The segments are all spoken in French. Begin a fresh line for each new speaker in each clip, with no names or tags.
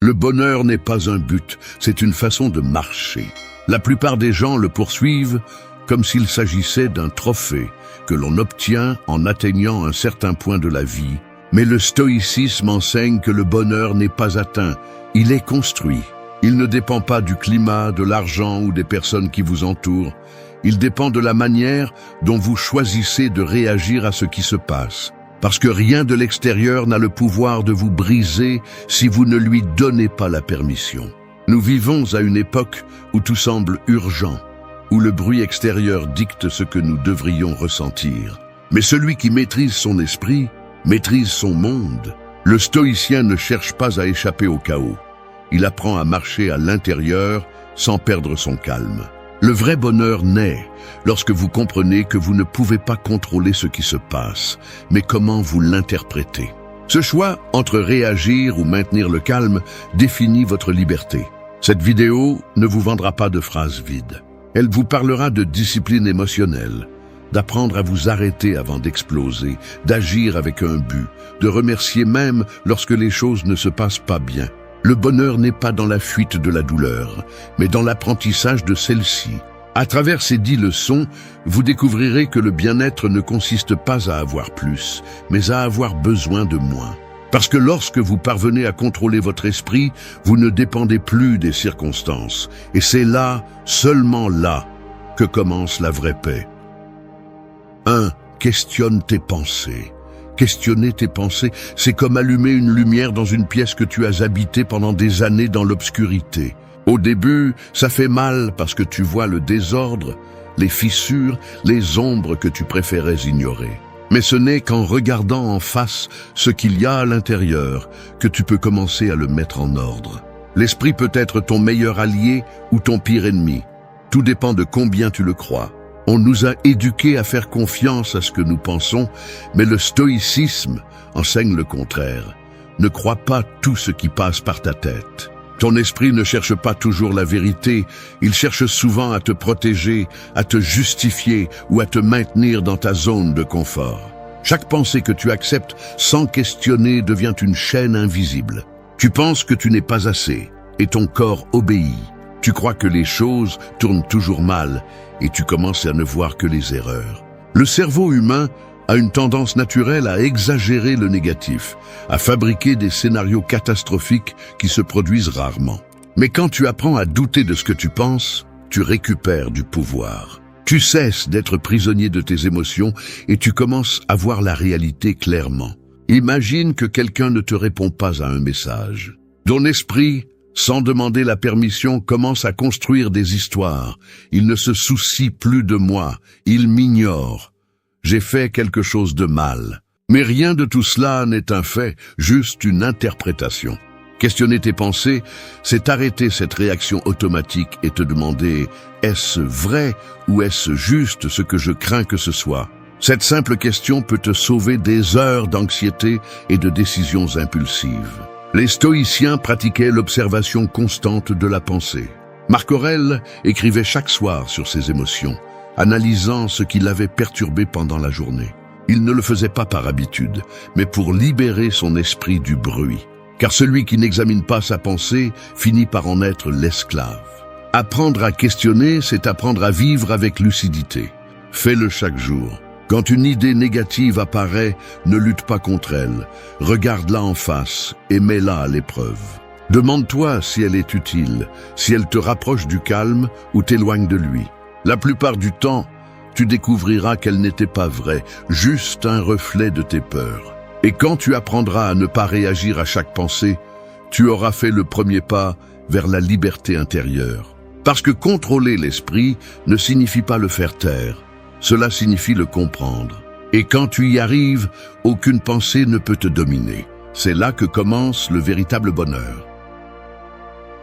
Le bonheur n'est pas un but, c'est une façon de marcher. La plupart des gens le poursuivent comme s'il s'agissait d'un trophée que l'on obtient en atteignant un certain point de la vie. Mais le stoïcisme enseigne que le bonheur n'est pas atteint, il est construit. Il ne dépend pas du climat, de l'argent ou des personnes qui vous entourent. Il dépend de la manière dont vous choisissez de réagir à ce qui se passe. Parce que rien de l'extérieur n'a le pouvoir de vous briser si vous ne lui donnez pas la permission. Nous vivons à une époque où tout semble urgent, où le bruit extérieur dicte ce que nous devrions ressentir. Mais celui qui maîtrise son esprit, maîtrise son monde. Le stoïcien ne cherche pas à échapper au chaos. Il apprend à marcher à l'intérieur sans perdre son calme. Le vrai bonheur naît lorsque vous comprenez que vous ne pouvez pas contrôler ce qui se passe, mais comment vous l'interprétez. Ce choix entre réagir ou maintenir le calme définit votre liberté. Cette vidéo ne vous vendra pas de phrases vides. Elle vous parlera de discipline émotionnelle, d'apprendre à vous arrêter avant d'exploser, d'agir avec un but, de remercier même lorsque les choses ne se passent pas bien. Le bonheur n'est pas dans la fuite de la douleur, mais dans l'apprentissage de celle-ci. À travers ces 10 leçons, vous découvrirez que le bien-être ne consiste pas à avoir plus, mais à avoir besoin de moins. Parce que lorsque vous parvenez à contrôler votre esprit, vous ne dépendez plus des circonstances. Et c'est là, seulement là, que commence la vraie paix. 1. Questionne tes pensées. Questionner tes pensées, c'est comme allumer une lumière dans une pièce que tu as habitée pendant des années dans l'obscurité. Au début, ça fait mal parce que tu vois le désordre, les fissures, les ombres que tu préférais ignorer. Mais ce n'est qu'en regardant en face ce qu'il y a à l'intérieur que tu peux commencer à le mettre en ordre. L'esprit peut être ton meilleur allié ou ton pire ennemi. Tout dépend de combien tu le crois. On nous a éduqués à faire confiance à ce que nous pensons, mais le stoïcisme enseigne le contraire. Ne crois pas tout ce qui passe par ta tête. Ton esprit ne cherche pas toujours la vérité, il cherche souvent à te protéger, à te justifier ou à te maintenir dans ta zone de confort. Chaque pensée que tu acceptes sans questionner devient une chaîne invisible. Tu penses que tu n'es pas assez, et ton corps obéit. Tu crois que les choses tournent toujours mal, et tu commences à ne voir que les erreurs. Le cerveau humain a une tendance naturelle à exagérer le négatif, à fabriquer des scénarios catastrophiques qui se produisent rarement. Mais quand tu apprends à douter de ce que tu penses, tu récupères du pouvoir. Tu cesses d'être prisonnier de tes émotions et tu commences à voir la réalité clairement. Imagine que quelqu'un ne te répond pas à un message. Ton esprit, sans demander la permission, commence à construire des histoires. Il ne se soucie plus de moi, il m'ignore. J'ai fait quelque chose de mal. Mais rien de tout cela n'est un fait, juste une interprétation. Questionner tes pensées, c'est arrêter cette réaction automatique et te demander « Est-ce vrai ou est-ce juste ce que je crains que ce soit ?» Cette simple question peut te sauver des heures d'anxiété et de décisions impulsives. Les stoïciens pratiquaient l'observation constante de la pensée. Marc Aurèle écrivait chaque soir sur ses émotions, analysant ce qui l'avait perturbé pendant la journée. Il ne le faisait pas par habitude, mais pour libérer son esprit du bruit. Car celui qui n'examine pas sa pensée finit par en être l'esclave. Apprendre à questionner, c'est apprendre à vivre avec lucidité. Fais-le chaque jour. Quand une idée négative apparaît, ne lutte pas contre elle. Regarde-la en face et mets-la à l'épreuve. Demande-toi si elle est utile, si elle te rapproche du calme ou t'éloigne de lui. La plupart du temps, tu découvriras qu'elle n'était pas vraie, juste un reflet de tes peurs. Et quand tu apprendras à ne pas réagir à chaque pensée, tu auras fait le premier pas vers la liberté intérieure. Parce que contrôler l'esprit ne signifie pas le faire taire. Cela signifie le comprendre. Et quand tu y arrives, aucune pensée ne peut te dominer. C'est là que commence le véritable bonheur.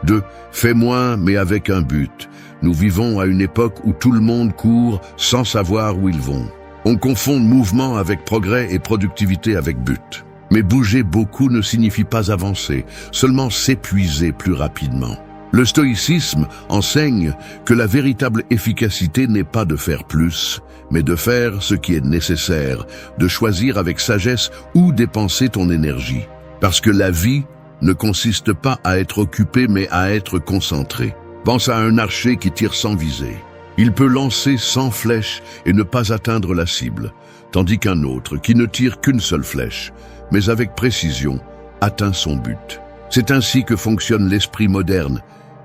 2. Fais moins, mais avec un but. Nous vivons à une époque où tout le monde court sans savoir où ils vont. On confond mouvement avec progrès et productivité avec but. Mais bouger beaucoup ne signifie pas avancer, seulement s'épuiser plus rapidement. Le stoïcisme enseigne que la véritable efficacité n'est pas de faire plus, mais de faire ce qui est nécessaire, de choisir avec sagesse où dépenser ton énergie. Parce que la vie ne consiste pas à être occupé mais à être concentré. Pense à un archer qui tire sans viser. Il peut lancer 100 flèches et ne pas atteindre la cible, tandis qu'un autre, qui ne tire qu'une seule flèche, mais avec précision, atteint son but. C'est ainsi que fonctionne l'esprit moderne.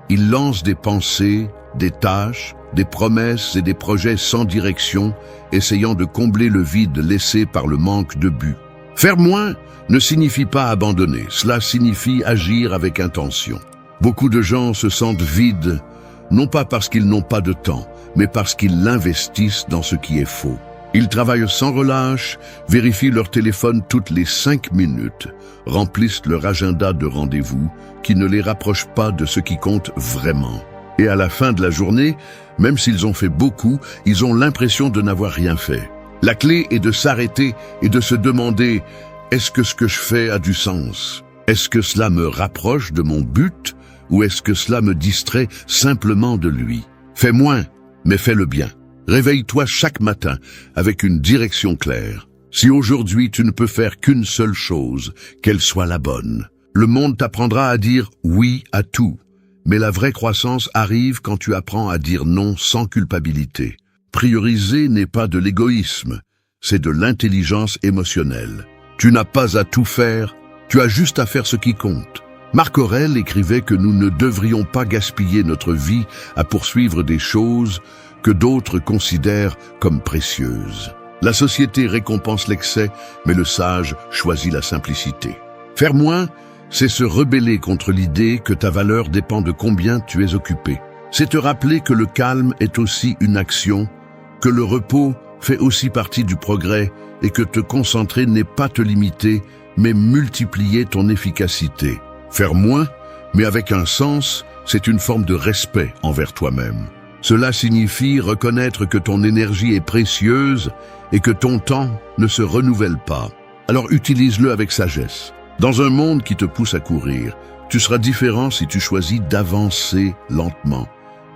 Il lance des pensées, des tâches, des promesses et des projets sans direction, essayant de combler le vide laissé par le manque de but. Faire moins ne signifie pas abandonner, cela signifie agir avec intention. Beaucoup de gens se sentent vides, non pas parce qu'ils n'ont pas de temps, mais parce qu'ils l'investissent dans ce qui est faux. Ils travaillent sans relâche, vérifient leur téléphone toutes les 5 minutes, remplissent leur agenda de rendez-vous qui ne les rapprochent pas de ce qui compte vraiment. Et à la fin de la journée, même s'ils ont fait beaucoup, ils ont l'impression de n'avoir rien fait. La clé est de s'arrêter et de se demander « Est-ce que ce que je fais a du sens? Est-ce que cela me rapproche de mon but ou est-ce que cela me distrait simplement de lui? Fais moins, mais fais-le bien. Réveille-toi chaque matin avec une direction claire. Si aujourd'hui tu ne peux faire qu'une seule chose, qu'elle soit la bonne. Le monde t'apprendra à dire oui à tout, mais la vraie croissance arrive quand tu apprends à dire non sans culpabilité. Prioriser n'est pas de l'égoïsme, c'est de l'intelligence émotionnelle. Tu n'as pas à tout faire, tu as juste à faire ce qui compte. Marc Aurèle écrivait que nous ne devrions pas gaspiller notre vie à poursuivre des choses que d'autres considèrent comme précieuses. La société récompense l'excès, mais le sage choisit la simplicité. Faire moins, c'est se rebeller contre l'idée que ta valeur dépend de combien tu es occupé. C'est te rappeler que le calme est aussi une action, que le repos fait aussi partie du progrès et que te concentrer n'est pas te limiter, mais multiplier ton efficacité. Faire moins, mais avec un sens, c'est une forme de respect envers toi-même. Cela signifie reconnaître que ton énergie est précieuse et que ton temps ne se renouvelle pas. Alors utilise-le avec sagesse. Dans un monde qui te pousse à courir, tu seras différent si tu choisis d'avancer lentement,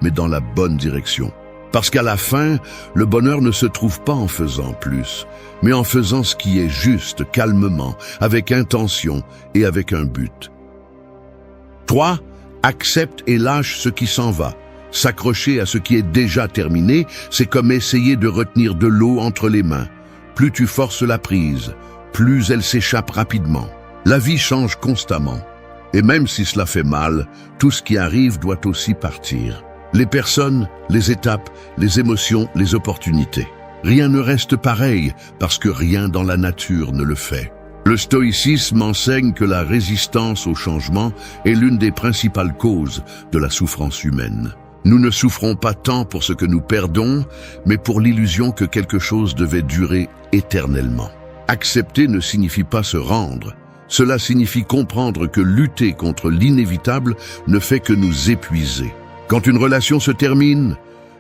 mais dans la bonne direction. Parce qu'à la fin, le bonheur ne se trouve pas en faisant plus, mais en faisant ce qui est juste, calmement, avec intention et avec un but. 3. Accepte et lâche ce qui s'en va. S'accrocher à ce qui est déjà terminé, c'est comme essayer de retenir de l'eau entre les mains. Plus tu forces la prise, plus elle s'échappe rapidement. La vie change constamment. Et même si cela fait mal, tout ce qui arrive doit aussi partir. Les personnes, les étapes, les émotions, les opportunités. Rien ne reste pareil parce que rien dans la nature ne le fait. Le stoïcisme enseigne que la résistance au changement est l'une des principales causes de la souffrance humaine. Nous ne souffrons pas tant pour ce que nous perdons, mais pour l'illusion que quelque chose devait durer éternellement. Accepter ne signifie pas se rendre. Cela signifie comprendre que lutter contre l'inévitable ne fait que nous épuiser. Quand une relation se termine,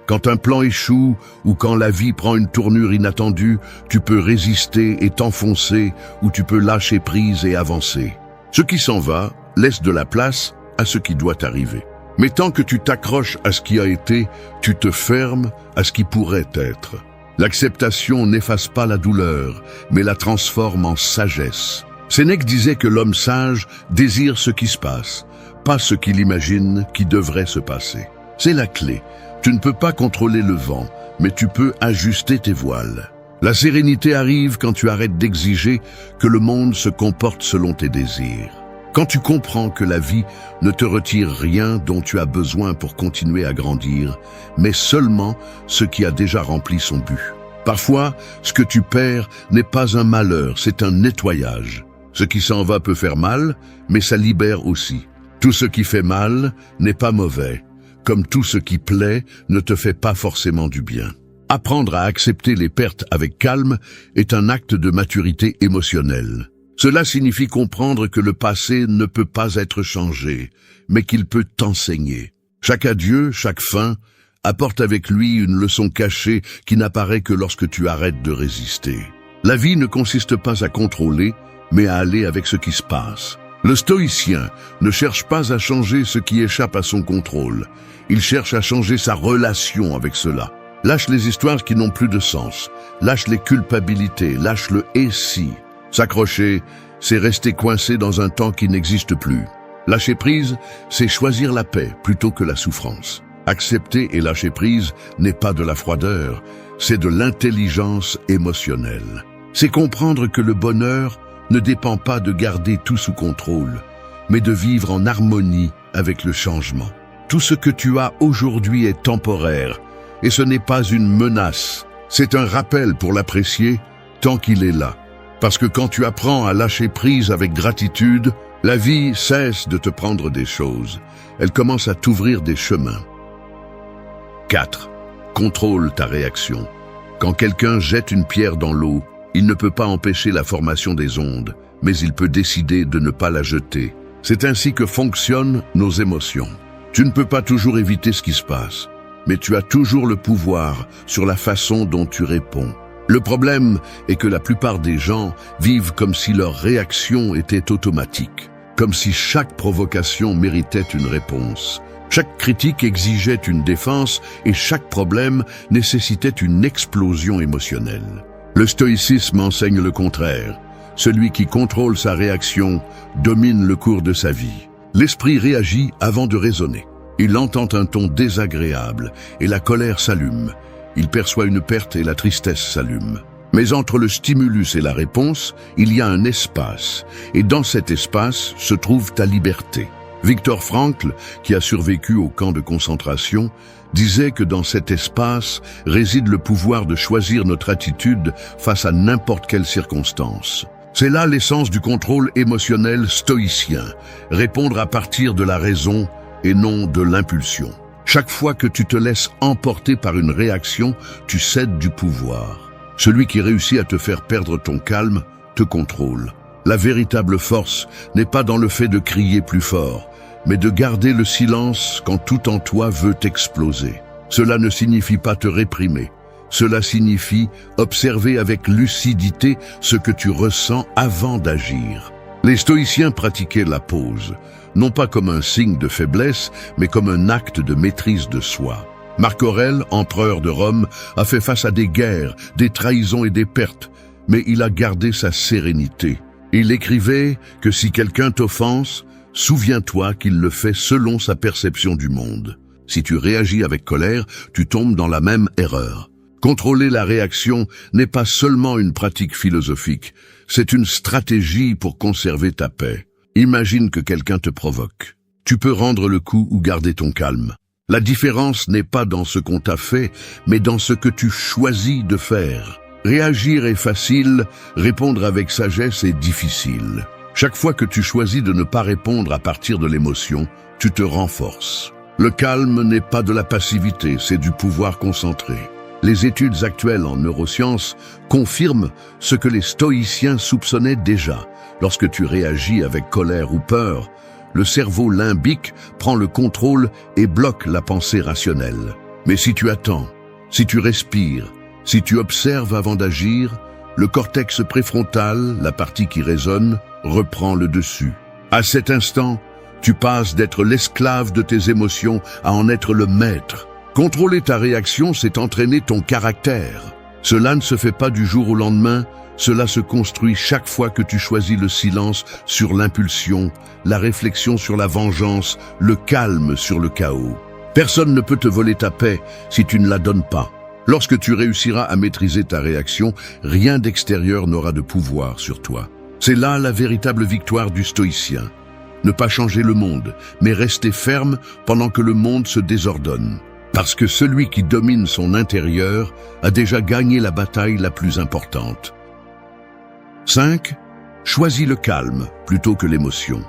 quand un plan échoue ou quand la vie prend une tournure inattendue, tu peux résister et t'enfoncer ou tu peux lâcher prise et avancer. Ce qui s'en va laisse de la place à ce qui doit arriver. Mais tant que tu t'accroches à ce qui a été, tu te fermes à ce qui pourrait être. L'acceptation n'efface pas la douleur, mais la transforme en sagesse. Sénèque disait que l'homme sage désire ce qui se passe, pas ce qu'il imagine qui devrait se passer. C'est la clé. Tu ne peux pas contrôler le vent, mais tu peux ajuster tes voiles. La sérénité arrive quand tu arrêtes d'exiger que le monde se comporte selon tes désirs. Quand tu comprends que la vie ne te retire rien dont tu as besoin pour continuer à grandir, mais seulement ce qui a déjà rempli son but. Parfois, ce que tu perds n'est pas un malheur, c'est un nettoyage. Ce qui s'en va peut faire mal, mais ça libère aussi. Tout ce qui fait mal n'est pas mauvais, comme tout ce qui plaît ne te fait pas forcément du bien. Apprendre à accepter les pertes avec calme est un acte de maturité émotionnelle. Cela signifie comprendre que le passé ne peut pas être changé, mais qu'il peut t'enseigner. Chaque adieu, chaque fin, apporte avec lui une leçon cachée qui n'apparaît que lorsque tu arrêtes de résister. La vie ne consiste pas à contrôler, mais à aller avec ce qui se passe. Le stoïcien ne cherche pas à changer ce qui échappe à son contrôle. Il cherche à changer sa relation avec cela. Lâche les histoires qui n'ont plus de sens. Lâche les culpabilités. Lâche le « et si ». S'accrocher, c'est rester coincé dans un temps qui n'existe plus. Lâcher prise, c'est choisir la paix plutôt que la souffrance. Accepter et lâcher prise n'est pas de la froideur, c'est de l'intelligence émotionnelle. C'est comprendre que le bonheur ne dépend pas de garder tout sous contrôle, mais de vivre en harmonie avec le changement. Tout ce que tu as aujourd'hui est temporaire, et ce n'est pas une menace. C'est un rappel pour l'apprécier tant qu'il est là. Parce que quand tu apprends à lâcher prise avec gratitude, la vie cesse de te prendre des choses. Elle commence à t'ouvrir des chemins. 4. Contrôle ta réaction. Quand quelqu'un jette une pierre dans l'eau, il ne peut pas empêcher la formation des ondes, mais il peut décider de ne pas la jeter. C'est ainsi que fonctionnent nos émotions. Tu ne peux pas toujours éviter ce qui se passe, mais tu as toujours le pouvoir sur la façon dont tu réponds. Le problème est que la plupart des gens vivent comme si leur réaction était automatique, comme si chaque provocation méritait une réponse. Chaque critique exigeait une défense et chaque problème nécessitait une explosion émotionnelle. Le stoïcisme enseigne le contraire. Celui qui contrôle sa réaction domine le cours de sa vie. L'esprit réagit avant de raisonner. Il entend un ton désagréable et la colère s'allume. Il perçoit une perte et la tristesse s'allume. Mais entre le stimulus et la réponse, il y a un espace. Et dans cet espace se trouve ta liberté. Viktor Frankl, qui a survécu au camp de concentration, disait que dans cet espace réside le pouvoir de choisir notre attitude face à n'importe quelle circonstance. C'est là l'essence du contrôle émotionnel stoïcien, répondre à partir de la raison et non de l'impulsion. Chaque fois que tu te laisses emporter par une réaction, tu cèdes du pouvoir. Celui qui réussit à te faire perdre ton calme te contrôle. La véritable force n'est pas dans le fait de crier plus fort, mais de garder le silence quand tout en toi veut exploser. Cela ne signifie pas te réprimer. Cela signifie observer avec lucidité ce que tu ressens avant d'agir. Les stoïciens pratiquaient la pause, non pas comme un signe de faiblesse, mais comme un acte de maîtrise de soi. Marc Aurèle, empereur de Rome, a fait face à des guerres, des trahisons et des pertes, mais il a gardé sa sérénité. Il écrivait que si quelqu'un t'offense, souviens-toi qu'il le fait selon sa perception du monde. Si tu réagis avec colère, tu tombes dans la même erreur. Contrôler la réaction n'est pas seulement une pratique philosophique, c'est une stratégie pour conserver ta paix. Imagine que quelqu'un te provoque. Tu peux rendre le coup ou garder ton calme. La différence n'est pas dans ce qu'on t'a fait, mais dans ce que tu choisis de faire. Réagir est facile, répondre avec sagesse est difficile. Chaque fois que tu choisis de ne pas répondre à partir de l'émotion, tu te renforces. Le calme n'est pas de la passivité, c'est du pouvoir concentré. Les études actuelles en neurosciences confirment ce que les stoïciens soupçonnaient déjà. Lorsque tu réagis avec colère ou peur, le cerveau limbique prend le contrôle et bloque la pensée rationnelle. Mais si tu attends, si tu respires, si tu observes avant d'agir, le cortex préfrontal, la partie qui raisonne, reprend le dessus. À cet instant, tu passes d'être l'esclave de tes émotions à en être le maître. Contrôler ta réaction, c'est entraîner ton caractère. Cela ne se fait pas du jour au lendemain, cela se construit chaque fois que tu choisis le silence sur l'impulsion, la réflexion sur la vengeance, le calme sur le chaos. Personne ne peut te voler ta paix si tu ne la donnes pas. Lorsque tu réussiras à maîtriser ta réaction, rien d'extérieur n'aura de pouvoir sur toi. C'est là la véritable victoire du stoïcien. Ne pas changer le monde, mais rester ferme pendant que le monde se désordonne. Parce que celui qui domine son intérieur a déjà gagné la bataille la plus importante. 5. Choisis le calme plutôt que l'émotion.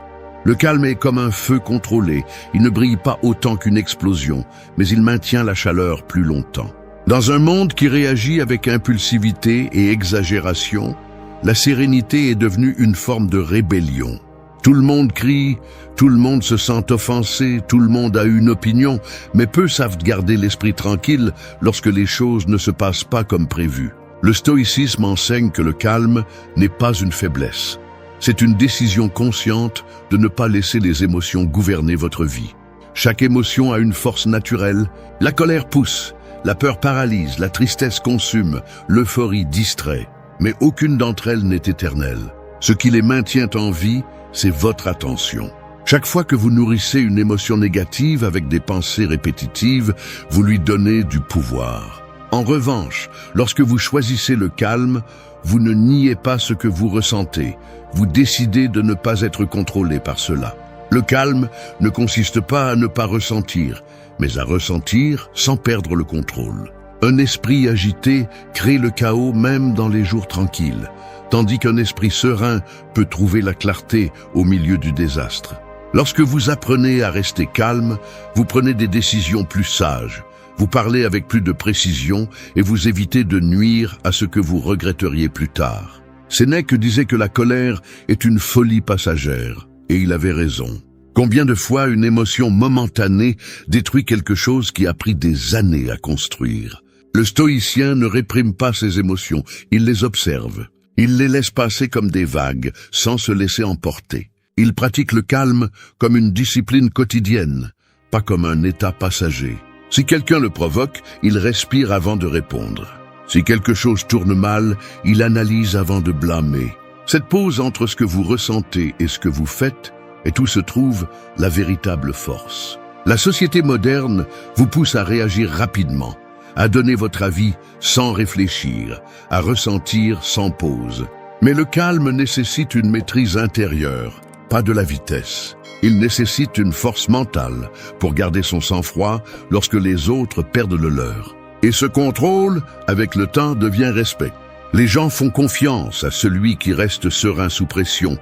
Le calme est comme un feu contrôlé. Il ne brille pas autant qu'une explosion, mais il maintient la chaleur plus longtemps. Dans un monde qui réagit avec impulsivité et exagération, la sérénité est devenue une forme de rébellion. Tout le monde crie, tout le monde se sent offensé, tout le monde a une opinion, mais peu savent garder l'esprit tranquille lorsque les choses ne se passent pas comme prévu. Le stoïcisme enseigne que le calme n'est pas une faiblesse. C'est une décision consciente de ne pas laisser les émotions gouverner votre vie. Chaque émotion a une force naturelle. La colère pousse, la peur paralyse, la tristesse consume, l'euphorie distrait. mais aucune d'entre elles n'est éternelle. Ce qui les maintient en vie, c'est votre attention. Chaque fois que vous nourrissez une émotion négative avec des pensées répétitives, vous lui donnez du pouvoir. En revanche, lorsque vous choisissez le calme, vous ne niez pas ce que vous ressentez. Vous décidez de ne pas être contrôlé par cela. Le calme ne consiste pas à ne pas ressentir, mais à ressentir sans perdre le contrôle. Un esprit agité crée le chaos même dans les jours tranquilles, tandis qu'un esprit serein peut trouver la clarté au milieu du désastre. Lorsque vous apprenez à rester calme, vous prenez des décisions plus sages, vous parlez avec plus de précision et vous évitez de nuire à ce que vous regretteriez plus tard. Sénèque disait que la colère est une folie passagère, et il avait raison. Combien de fois une émotion momentanée détruit quelque chose qui a pris des années à construire? Le stoïcien ne réprime pas ses émotions, il les observe. Il les laisse passer comme des vagues, sans se laisser emporter. Il pratique le calme comme une discipline quotidienne, pas comme un état passager. Si quelqu'un le provoque, il respire avant de répondre. Si quelque chose tourne mal, il analyse avant de blâmer. Cette pause entre ce que vous ressentez et ce que vous faites est où se trouve la véritable force. La société moderne vous pousse à réagir rapidement, à donner votre avis sans réfléchir, à ressentir sans pause. Mais le calme nécessite une maîtrise intérieure, pas de la vitesse. Il nécessite une force mentale pour garder son sang-froid lorsque les autres perdent le leur. Et ce contrôle, avec le temps, devient respect. Les gens font confiance à celui qui reste serein sous pression,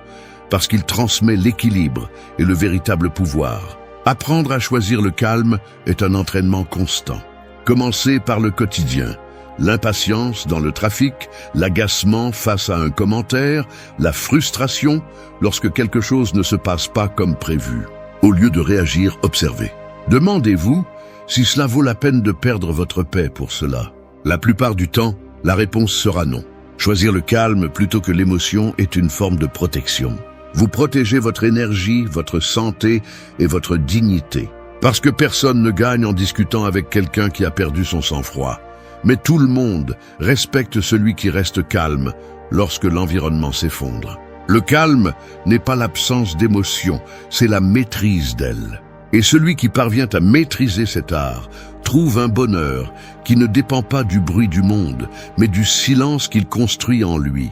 parce qu'il transmet l'équilibre et le véritable pouvoir. Apprendre à choisir le calme est un entraînement constant. Commencez par le quotidien. L'impatience dans le trafic, l'agacement face à un commentaire, la frustration lorsque quelque chose ne se passe pas comme prévu. Au lieu de réagir, observez. Demandez-vous si cela vaut la peine de perdre votre paix pour cela. La plupart du temps, la réponse sera non. Choisir le calme plutôt que l'émotion est une forme de protection. Vous protégez votre énergie, votre santé et votre dignité. Parce que personne ne gagne en discutant avec quelqu'un qui a perdu son sang-froid. Mais tout le monde respecte celui qui reste calme lorsque l'environnement s'effondre. Le calme n'est pas l'absence d'émotion, c'est la maîtrise d'elle. Et celui qui parvient à maîtriser cet art trouve un bonheur qui ne dépend pas du bruit du monde, mais du silence qu'il construit en lui.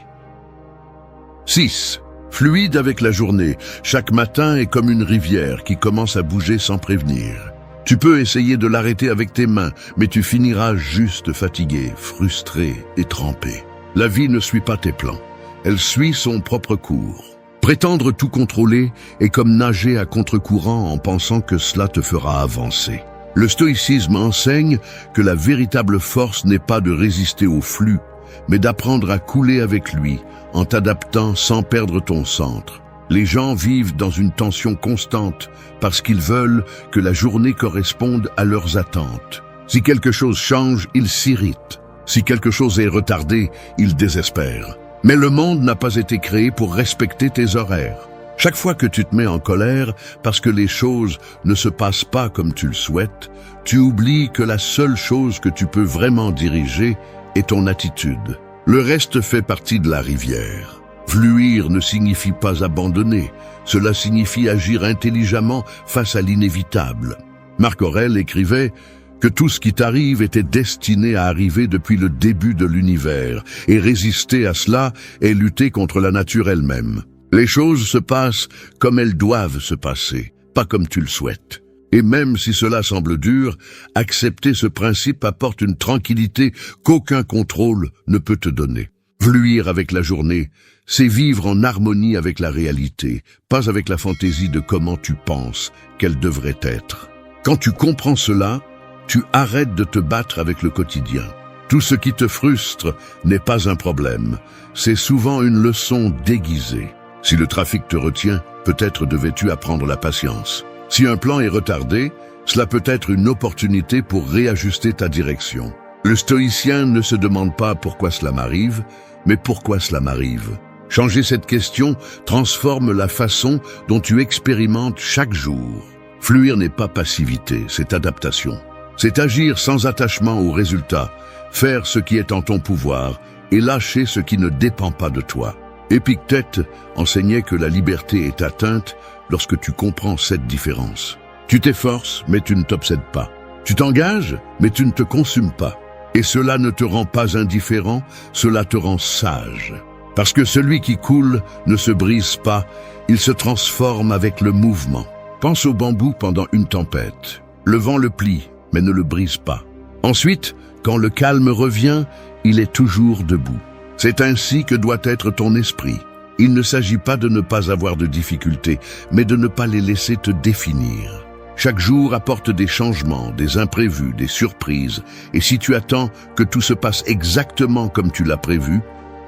6. Fluide avec la journée, chaque matin est comme une rivière qui commence à bouger sans prévenir. Tu peux essayer de l'arrêter avec tes mains, mais tu finiras juste fatigué, frustré et trempé. La vie ne suit pas tes plans, elle suit son propre cours. Prétendre tout contrôler est comme nager à contre-courant en pensant que cela te fera avancer. Le stoïcisme enseigne que la véritable force n'est pas de résister au flux, mais d'apprendre à couler avec lui, en t'adaptant sans perdre ton centre. Les gens vivent dans une tension constante parce qu'ils veulent que la journée corresponde à leurs attentes. Si quelque chose change, ils s'irritent. Si quelque chose est retardé, ils désespèrent. Mais le monde n'a pas été créé pour respecter tes horaires. Chaque fois que tu te mets en colère parce que les choses ne se passent pas comme tu le souhaites, tu oublies que la seule chose que tu peux vraiment diriger est ton attitude. Le reste fait partie de la rivière. Fluir ne signifie pas abandonner, cela signifie agir intelligemment face à l'inévitable. Marc Aurèle écrivait que tout ce qui t'arrive était destiné à arriver depuis le début de l'univers, et résister à cela est lutter contre la nature elle-même. Les choses se passent comme elles doivent se passer, pas comme tu le souhaites. Et même si cela semble dur, accepter ce principe apporte une tranquillité qu'aucun contrôle ne peut te donner. Fluir avec la journée, c'est vivre en harmonie avec la réalité, pas avec la fantaisie de comment tu penses qu'elle devrait être. Quand tu comprends cela, tu arrêtes de te battre avec le quotidien. Tout ce qui te frustre n'est pas un problème, c'est souvent une leçon déguisée. Si le trafic te retient, peut-être devais-tu apprendre la patience. Si un plan est retardé, cela peut être une opportunité pour réajuster ta direction. Le stoïcien ne se demande pas pourquoi cela m'arrive, mais pourquoi cela m'arrive. Changer cette question transforme la façon dont tu expérimentes chaque jour. Fluir n'est pas passivité, c'est adaptation. C'est agir sans attachement aux résultats, faire ce qui est en ton pouvoir, et lâcher ce qui ne dépend pas de toi. Épictète enseignait que la liberté est atteinte lorsque tu comprends cette différence. Tu t'efforces, mais tu ne t'obsèdes pas. Tu t'engages, mais tu ne te consumes pas. Et cela ne te rend pas indifférent, cela te rend sage. Parce que celui qui coule ne se brise pas, il se transforme avec le mouvement. Pense au bambou pendant une tempête. Le vent le plie, mais ne le brise pas. Ensuite, quand le calme revient, il est toujours debout. C'est ainsi que doit être ton esprit. Il ne s'agit pas de ne pas avoir de difficultés, mais de ne pas les laisser te définir. Chaque jour apporte des changements, des imprévus, des surprises, et si tu attends que tout se passe exactement comme tu l'as prévu,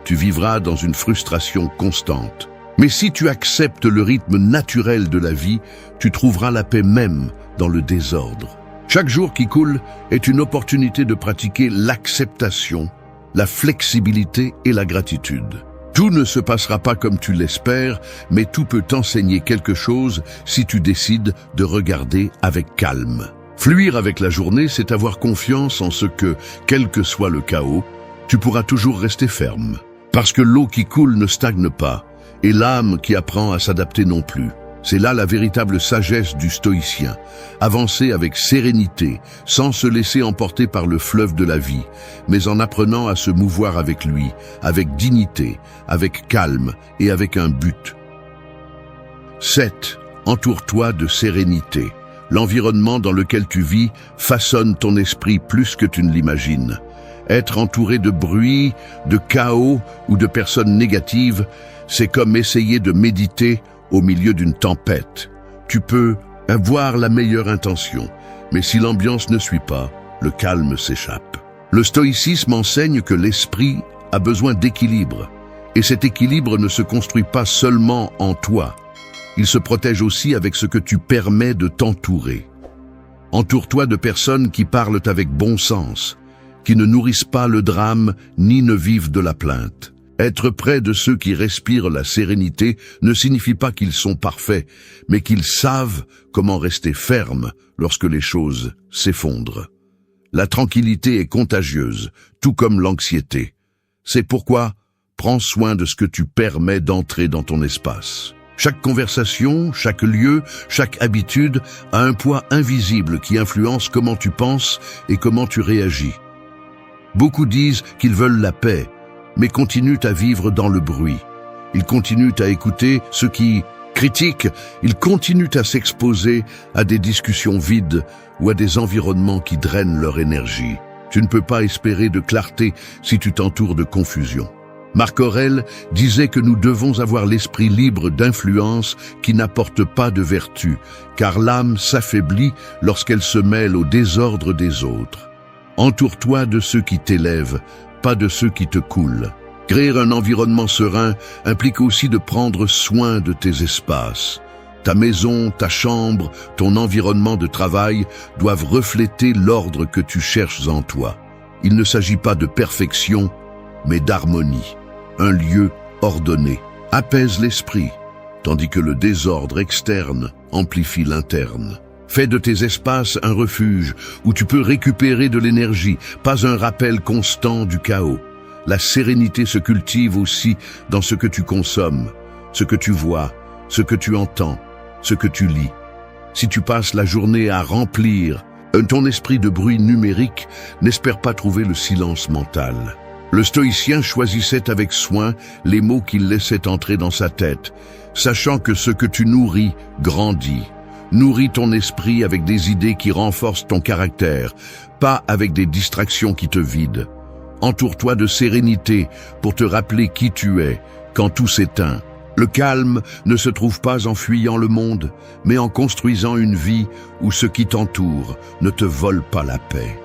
tu vivras dans une frustration constante. Mais si tu acceptes le rythme naturel de la vie, tu trouveras la paix même dans le désordre. Chaque jour qui coule est une opportunité de pratiquer l'acceptation, la flexibilité et la gratitude. Tout ne se passera pas comme tu l'espères, mais tout peut t'enseigner quelque chose si tu décides de regarder avec calme. Fluir avec la journée, c'est avoir confiance en ce que, quel que soit le chaos, tu pourras toujours rester ferme. Parce que l'eau qui coule ne stagne pas, et l'âme qui apprend à s'adapter non plus. C'est là la véritable sagesse du stoïcien. Avancer avec sérénité, sans se laisser emporter par le fleuve de la vie, mais en apprenant à se mouvoir avec lui, avec dignité, avec calme et avec un but. 7. Entoure-toi de sérénité. L'environnement dans lequel tu vis façonne ton esprit plus que tu ne l'imagines. Être entouré de bruit, de chaos ou de personnes négatives, c'est comme essayer de méditer au milieu d'une tempête. Tu peux avoir la meilleure intention, mais si l'ambiance ne suit pas, le calme s'échappe. Le stoïcisme enseigne que l'esprit a besoin d'équilibre, et cet équilibre ne se construit pas seulement en toi. Il se protège aussi avec ce que tu permets de t'entourer. Entoure-toi de personnes qui parlent avec bon sens, qui ne nourrissent pas le drame ni ne vivent de la plainte. Être près de ceux qui respirent la sérénité ne signifie pas qu'ils sont parfaits, mais qu'ils savent comment rester fermes lorsque les choses s'effondrent. La tranquillité est contagieuse, tout comme l'anxiété. C'est pourquoi prends soin de ce que tu permets d'entrer dans ton espace. Chaque conversation, chaque lieu, chaque habitude a un poids invisible qui influence comment tu penses et comment tu réagis. Beaucoup disent qu'ils veulent la paix, mais continuent à vivre dans le bruit. Ils continuent à écouter ceux qui critiquent, ils continuent à s'exposer à des discussions vides ou à des environnements qui drainent leur énergie. Tu ne peux pas espérer de clarté si tu t'entoures de confusion. Marc Aurèle disait que nous devons avoir l'esprit libre d'influence qui n'apporte pas de vertu, car l'âme s'affaiblit lorsqu'elle se mêle au désordre des autres. Entoure-toi de ceux qui t'élèvent, pas de ceux qui te coulent. Créer un environnement serein implique aussi de prendre soin de tes espaces. Ta maison, ta chambre, ton environnement de travail doivent refléter l'ordre que tu cherches en toi. Il ne s'agit pas de perfection, mais d'harmonie. Un lieu ordonné apaise l'esprit, tandis que le désordre externe amplifie l'interne. Fais de tes espaces un refuge où tu peux récupérer de l'énergie, pas un rappel constant du chaos. La sérénité se cultive aussi dans ce que tu consommes, ce que tu vois, ce que tu entends, ce que tu lis. Si tu passes la journée à remplir ton esprit de bruit numérique, n'espère pas trouver le silence mental. Le stoïcien choisissait avec soin les mots qu'il laissait entrer dans sa tête, sachant que ce que tu nourris grandit. Nourris ton esprit avec des idées qui renforcent ton caractère, pas avec des distractions qui te vident. Entoure-toi de sérénité pour te rappeler qui tu es quand tout s'éteint. Le calme ne se trouve pas en fuyant le monde, mais en construisant une vie où ce qui t'entoure ne te vole pas la paix.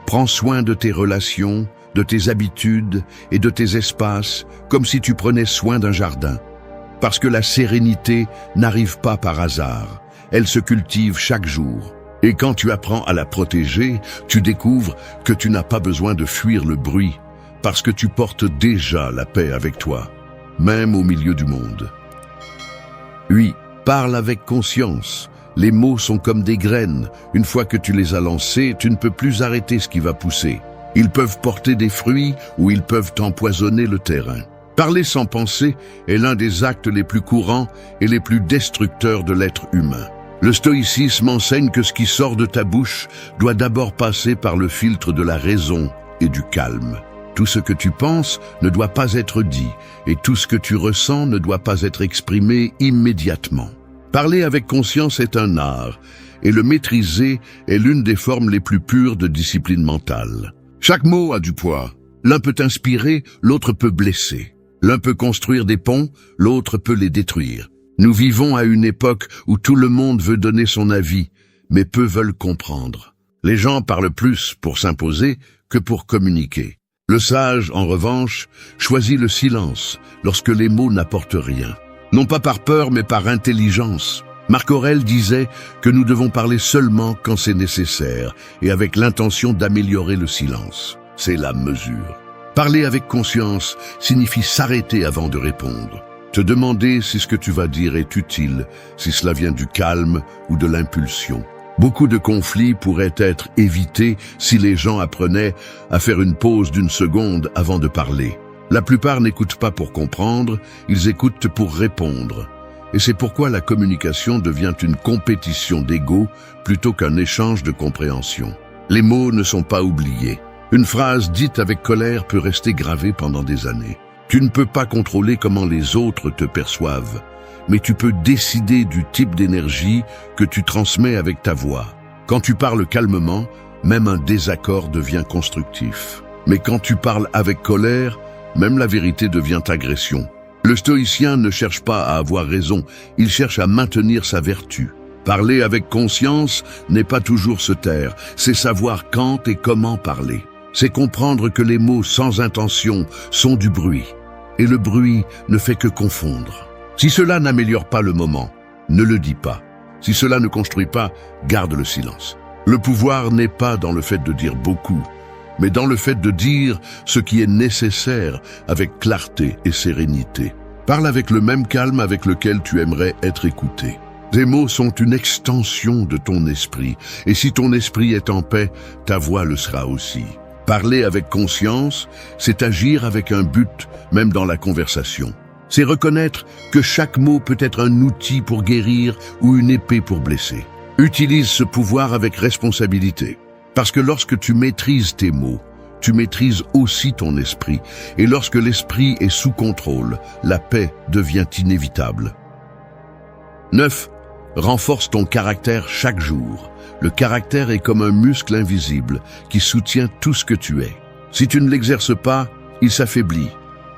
Prends soin de tes relations, de tes habitudes et de tes espaces comme si tu prenais soin d'un jardin. Parce que la sérénité n'arrive pas par hasard. Elle se cultive chaque jour. Et quand tu apprends à la protéger, tu découvres que tu n'as pas besoin de fuir le bruit, parce que tu portes déjà la paix avec toi, même au milieu du monde. Oui, parle avec conscience. Les mots sont comme des graines. Une fois que tu les as lancés, tu ne peux plus arrêter ce qui va pousser. Ils peuvent porter des fruits ou ils peuvent empoisonner le terrain. Parler sans penser est l'un des actes les plus courants et les plus destructeurs de l'être humain. Le stoïcisme enseigne que ce qui sort de ta bouche doit d'abord passer par le filtre de la raison et du calme. Tout ce que tu penses ne doit pas être dit et tout ce que tu ressens ne doit pas être exprimé immédiatement. Parler avec conscience est un art et le maîtriser est l'une des formes les plus pures de discipline mentale. Chaque mot a du poids. L'un peut inspirer, l'autre peut blesser. L'un peut construire des ponts, l'autre peut les détruire. Nous vivons à une époque où tout le monde veut donner son avis, mais peu veulent comprendre. Les gens parlent plus pour s'imposer que pour communiquer. Le sage, en revanche, choisit le silence lorsque les mots n'apportent rien. Non pas par peur, mais par intelligence. Marc Aurèle disait que nous devons parler seulement quand c'est nécessaire et avec l'intention d'améliorer le silence. C'est la mesure. Parler avec conscience signifie s'arrêter avant de répondre. Te demander si ce que tu vas dire est utile, si cela vient du calme ou de l'impulsion. Beaucoup de conflits pourraient être évités si les gens apprenaient à faire une pause d'une seconde avant de parler. La plupart n'écoutent pas pour comprendre, ils écoutent pour répondre. Et c'est pourquoi la communication devient une compétition d'ego plutôt qu'un échange de compréhension. Les mots ne sont pas oubliés. Une phrase dite avec colère peut rester gravée pendant des années. Tu ne peux pas contrôler comment les autres te perçoivent, mais tu peux décider du type d'énergie que tu transmets avec ta voix. Quand tu parles calmement, même un désaccord devient constructif. Mais quand tu parles avec colère, même la vérité devient agression. Le stoïcien ne cherche pas à avoir raison, il cherche à maintenir sa vertu. Parler avec conscience n'est pas toujours se taire, c'est savoir quand et comment parler. C'est comprendre que les mots sans intention sont du bruit. Et le bruit ne fait que confondre. Si cela n'améliore pas le moment, ne le dis pas. Si cela ne construit pas, garde le silence. Le pouvoir n'est pas dans le fait de dire beaucoup, mais dans le fait de dire ce qui est nécessaire avec clarté et sérénité. Parle avec le même calme avec lequel tu aimerais être écouté. Tes mots sont une extension de ton esprit, et si ton esprit est en paix, ta voix le sera aussi. Parler avec conscience, c'est agir avec un but, même dans la conversation. C'est reconnaître que chaque mot peut être un outil pour guérir ou une épée pour blesser. Utilise ce pouvoir avec responsabilité. Parce que lorsque tu maîtrises tes mots, tu maîtrises aussi ton esprit. Et lorsque l'esprit est sous contrôle, la paix devient inévitable. 9. Renforce ton caractère chaque jour. Le caractère est comme un muscle invisible qui soutient tout ce que tu es. Si tu ne l'exerces pas, il s'affaiblit.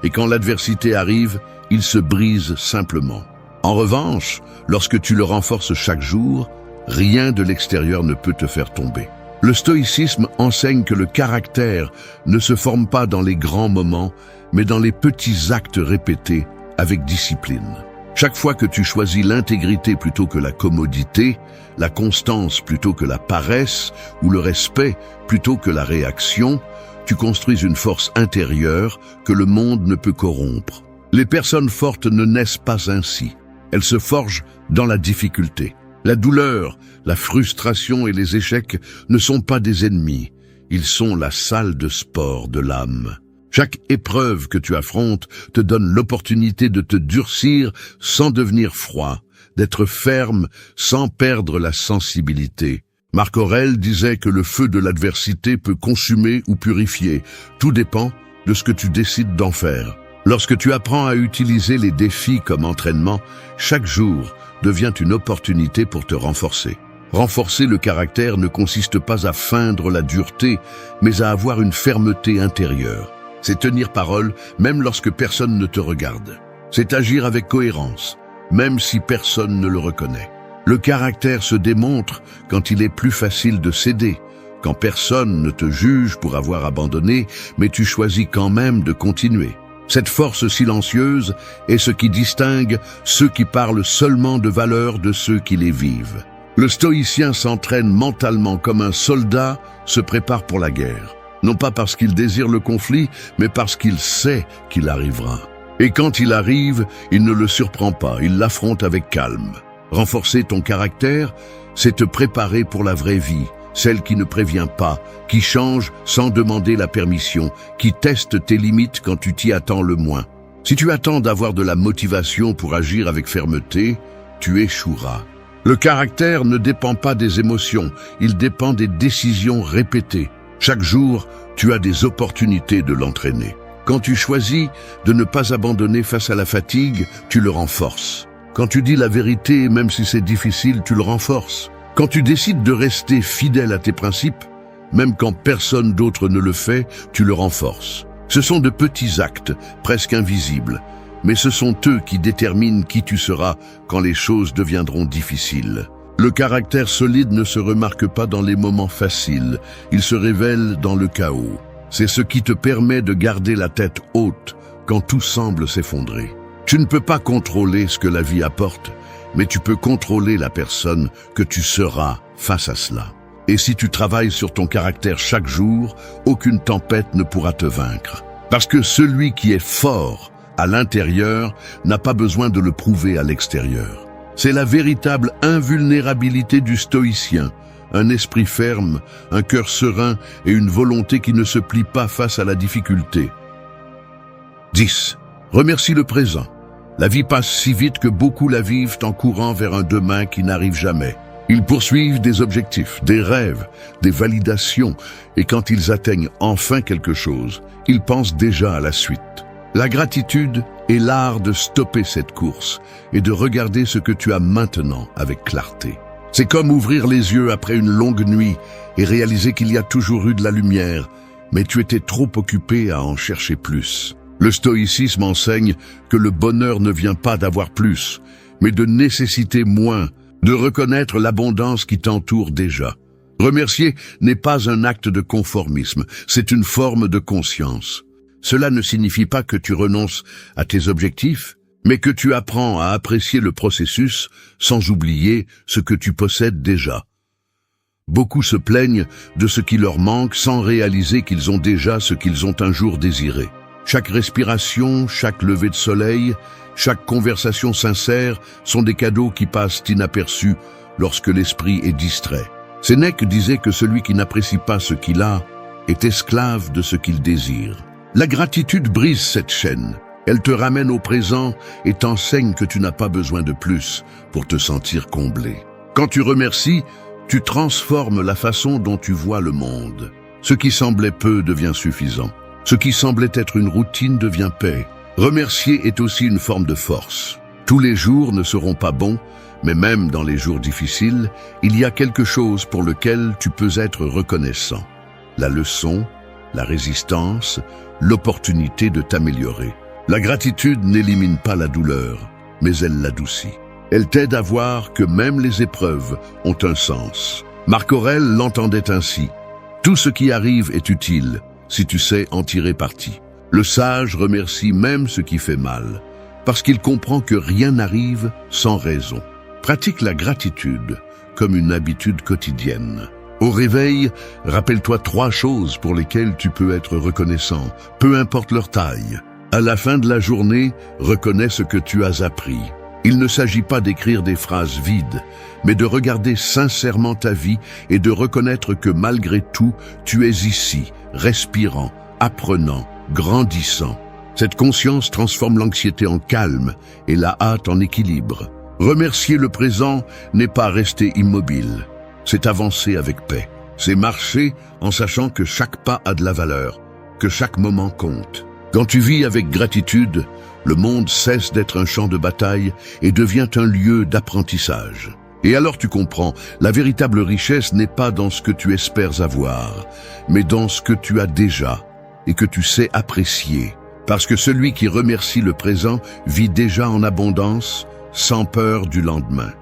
Et quand l'adversité arrive, il se brise simplement. En revanche, lorsque tu le renforces chaque jour, rien de l'extérieur ne peut te faire tomber. Le stoïcisme enseigne que le caractère ne se forme pas dans les grands moments, mais dans les petits actes répétés avec discipline. Chaque fois que tu choisis l'intégrité plutôt que la commodité, la constance plutôt que la paresse ou le respect plutôt que la réaction, tu construis une force intérieure que le monde ne peut corrompre. Les personnes fortes ne naissent pas ainsi. Elles se forgent dans la difficulté. La douleur, la frustration et les échecs ne sont pas des ennemis. Ils sont la salle de sport de l'âme. Chaque épreuve que tu affrontes te donne l'opportunité de te durcir sans devenir froid, d'être ferme sans perdre la sensibilité. Marc Aurèle disait que le feu de l'adversité peut consumer ou purifier. Tout dépend de ce que tu décides d'en faire. Lorsque tu apprends à utiliser les défis comme entraînement, chaque jour devient une opportunité pour te renforcer. Renforcer le caractère ne consiste pas à feindre la dureté, mais à avoir une fermeté intérieure. C'est tenir parole même lorsque personne ne te regarde. C'est agir avec cohérence, même si personne ne le reconnaît. Le caractère se démontre quand il est plus facile de céder, quand personne ne te juge pour avoir abandonné, mais tu choisis quand même de continuer. Cette force silencieuse est ce qui distingue ceux qui parlent seulement de valeurs de ceux qui les vivent. Le stoïcien s'entraîne mentalement comme un soldat se prépare pour la guerre. Non pas parce qu'il désire le conflit, mais parce qu'il sait qu'il arrivera. Et quand il arrive, il ne le surprend pas, il l'affronte avec calme. Renforcer ton caractère, c'est te préparer pour la vraie vie, celle qui ne prévient pas, qui change sans demander la permission, qui teste tes limites quand tu t'y attends le moins. Si tu attends d'avoir de la motivation pour agir avec fermeté, tu échoueras. Le caractère ne dépend pas des émotions, il dépend des décisions répétées. Chaque jour, tu as des opportunités de l'entraîner. Quand tu choisis de ne pas abandonner face à la fatigue, tu le renforces. Quand tu dis la vérité, même si c'est difficile, tu le renforces. Quand tu décides de rester fidèle à tes principes, même quand personne d'autre ne le fait, tu le renforces. Ce sont de petits actes, presque invisibles, mais ce sont eux qui déterminent qui tu seras quand les choses deviendront difficiles. Le caractère solide ne se remarque pas dans les moments faciles, il se révèle dans le chaos. C'est ce qui te permet de garder la tête haute quand tout semble s'effondrer. Tu ne peux pas contrôler ce que la vie apporte, mais tu peux contrôler la personne que tu seras face à cela. Et si tu travailles sur ton caractère chaque jour, aucune tempête ne pourra te vaincre. Parce que celui qui est fort à l'intérieur n'a pas besoin de le prouver à l'extérieur. C'est la véritable invulnérabilité du stoïcien, un esprit ferme, un cœur serein et une volonté qui ne se plie pas face à la difficulté. 10. Remercie le présent. La vie passe si vite que beaucoup la vivent en courant vers un demain qui n'arrive jamais. Ils poursuivent des objectifs, des rêves, des validations, et quand ils atteignent enfin quelque chose, ils pensent déjà à la suite. La gratitude est l'art de stopper cette course et de regarder ce que tu as maintenant avec clarté. C'est comme ouvrir les yeux après une longue nuit et réaliser qu'il y a toujours eu de la lumière, mais tu étais trop occupé à en chercher plus. Le stoïcisme enseigne que le bonheur ne vient pas d'avoir plus, mais de nécessiter moins, de reconnaître l'abondance qui t'entoure déjà. Remercier n'est pas un acte de conformisme, c'est une forme de conscience. Cela ne signifie pas que tu renonces à tes objectifs, mais que tu apprends à apprécier le processus sans oublier ce que tu possèdes déjà. Beaucoup se plaignent de ce qui leur manque sans réaliser qu'ils ont déjà ce qu'ils ont un jour désiré. Chaque respiration, chaque lever de soleil, chaque conversation sincère sont des cadeaux qui passent inaperçus lorsque l'esprit est distrait. Sénèque disait que celui qui n'apprécie pas ce qu'il a est esclave de ce qu'il désire. La gratitude brise cette chaîne. Elle te ramène au présent et t'enseigne que tu n'as pas besoin de plus pour te sentir comblé. Quand tu remercies, tu transformes la façon dont tu vois le monde. Ce qui semblait peu devient suffisant. Ce qui semblait être une routine devient paix. Remercier est aussi une forme de force. Tous les jours ne seront pas bons, mais même dans les jours difficiles, il y a quelque chose pour lequel tu peux être reconnaissant. La leçon, la résistance, l'opportunité de t'améliorer. La gratitude n'élimine pas la douleur, mais elle l'adoucit. Elle t'aide à voir que même les épreuves ont un sens. Marc Aurèle l'entendait ainsi. Tout ce qui arrive est utile, si tu sais en tirer parti. Le sage remercie même ce qui fait mal, parce qu'il comprend que rien n'arrive sans raison. Pratique la gratitude comme une habitude quotidienne. Au réveil, rappelle-toi 3 choses pour lesquelles tu peux être reconnaissant, peu importe leur taille. À la fin de la journée, reconnais ce que tu as appris. Il ne s'agit pas d'écrire des phrases vides, mais de regarder sincèrement ta vie et de reconnaître que malgré tout, tu es ici, respirant, apprenant, grandissant. Cette conscience transforme l'anxiété en calme et la hâte en équilibre. Remercier le présent n'est pas rester immobile, c'est avancer avec paix. C'est marcher en sachant que chaque pas a de la valeur, que chaque moment compte. Quand tu vis avec gratitude, le monde cesse d'être un champ de bataille et devient un lieu d'apprentissage. Et alors tu comprends, la véritable richesse n'est pas dans ce que tu espères avoir, mais dans ce que tu as déjà et que tu sais apprécier. Parce que celui qui remercie le présent vit déjà en abondance, sans peur du lendemain.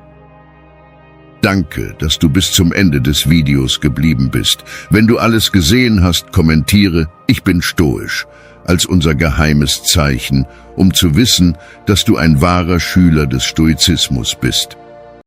Danke, dass du bis zum Ende des Videos geblieben bist. Wenn du alles gesehen hast, kommentiere, ich bin stoisch, als unser geheimes Zeichen, um zu wissen, dass du ein wahrer Schüler des Stoizismus bist.